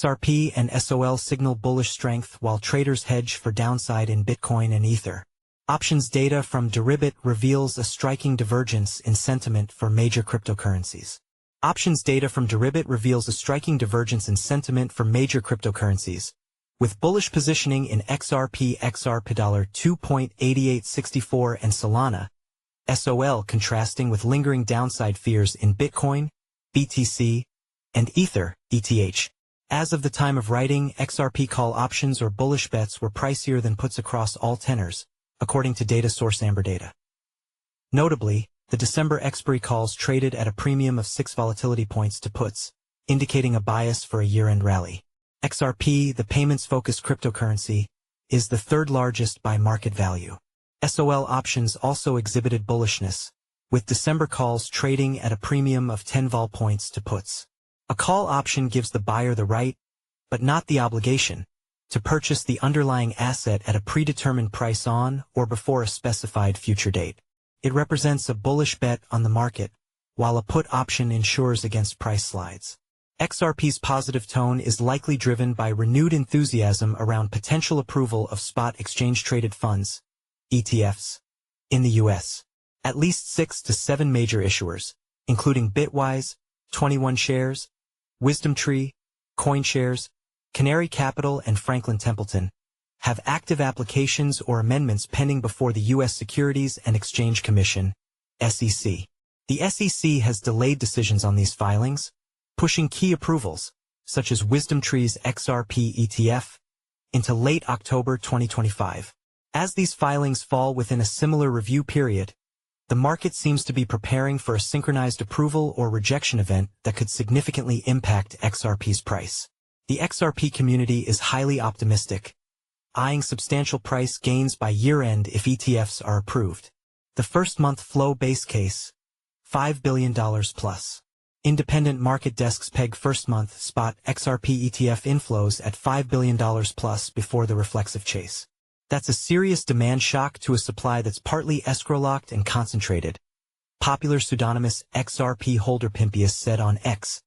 XRP and SOL signal bullish strength while traders hedge for downside in Bitcoin and Ether. Options data from Deribit reveals a striking divergence in sentiment for major cryptocurrencies. Options data from Deribit reveals a striking divergence in sentiment for major cryptocurrencies, with bullish positioning in XRP XRP $2.8864 and Solana, SOL contrasting with lingering downside fears in Bitcoin, BTC, and Ether, ETH. As of the time of writing, XRP call options or bullish bets were pricier than puts across all tenors, according to data source Amberdata. Notably, the December expiry calls traded at a premium of 6 volatility points to puts, indicating a bias for a year-end rally. XRP, the payments-focused cryptocurrency, is the third largest by market value. SOL options also exhibited bullishness, with December calls trading at a premium of 10 vol points to puts. A call option gives the buyer the right, but not the obligation, to purchase the underlying asset at a predetermined price on or before a specified future date. It represents a bullish bet on the market, while a put option insures against price slides. XRP's positive tone is likely driven by renewed enthusiasm around potential approval of spot exchange-traded funds, ETFs, in the U.S. At least 6 to 7 major issuers, including Bitwise, 21 Shares, WisdomTree, CoinShares, Canary Capital and Franklin Templeton, have active applications or amendments pending before the U.S. Securities and Exchange Commission, SEC. The SEC has delayed decisions on these filings, pushing key approvals, such as WisdomTree's XRP ETF, into late October 2025. As these filings fall within a similar review period, the market seems to be preparing for a synchronized approval or rejection event that could significantly impact XRP's price. The XRP community is highly optimistic, eyeing substantial price gains by year-end if ETFs are approved. The first-month flow base case, $5 billion plus. Independent market desks peg first-month spot XRP ETF inflows at $5 billion plus before the reflexive chase. That's a serious demand shock to a supply that's partly escrow-locked and concentrated, popular pseudonymous XRP holder Pimpius said on X,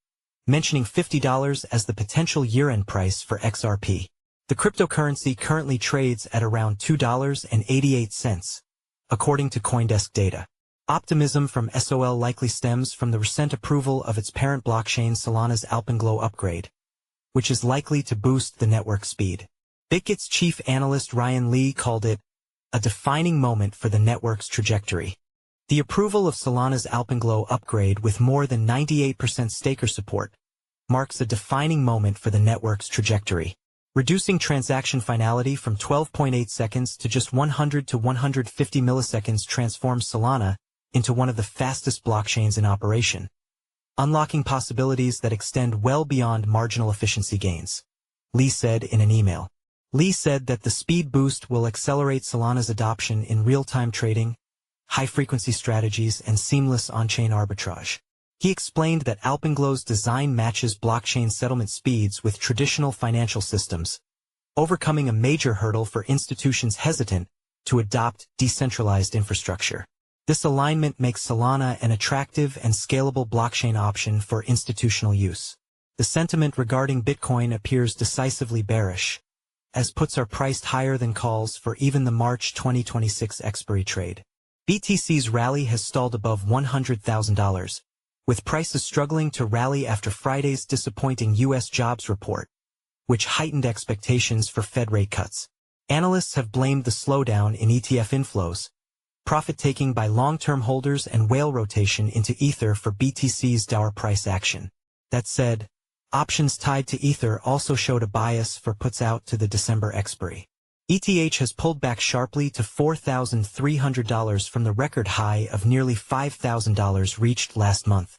mentioning $50 as the potential year-end price for XRP. The cryptocurrency currently trades at around $2.88, according to CoinDesk data. Optimism from SOL likely stems from the recent approval of its parent blockchain Solana's Alpenglow upgrade, which is likely to boost the network speed. Bitget's chief analyst Ryan Lee called it a defining moment for the network's trajectory. The approval of Solana's Alpenglow upgrade with more than 98% staker support marks a defining moment for the network's trajectory. Reducing transaction finality from 12.8 seconds to just 100 to 150 milliseconds transforms Solana into one of the fastest blockchains in operation, unlocking possibilities that extend well beyond marginal efficiency gains, Lee said in an email. Lee said that the speed boost will accelerate Solana's adoption in real-time trading, high-frequency strategies, and seamless on-chain arbitrage. He explained that Alpenglow's design matches blockchain settlement speeds with traditional financial systems, overcoming a major hurdle for institutions hesitant to adopt decentralized infrastructure. This alignment makes Solana an attractive and scalable blockchain option for institutional use. The sentiment regarding Bitcoin appears decisively bearish, as puts are priced higher than calls for even the March 2026 expiry trade. BTC's rally has stalled above $100,000, with prices struggling to rally after Friday's disappointing U.S. jobs report, which heightened expectations for Fed rate cuts. Analysts have blamed the slowdown in ETF inflows, profit-taking by long-term holders and whale rotation into Ether for BTC's dour price action. That said, options tied to Ether also showed a bias for puts out to the December expiry. ETH has pulled back sharply to $4,300 from the record high of nearly $5,000 reached last month.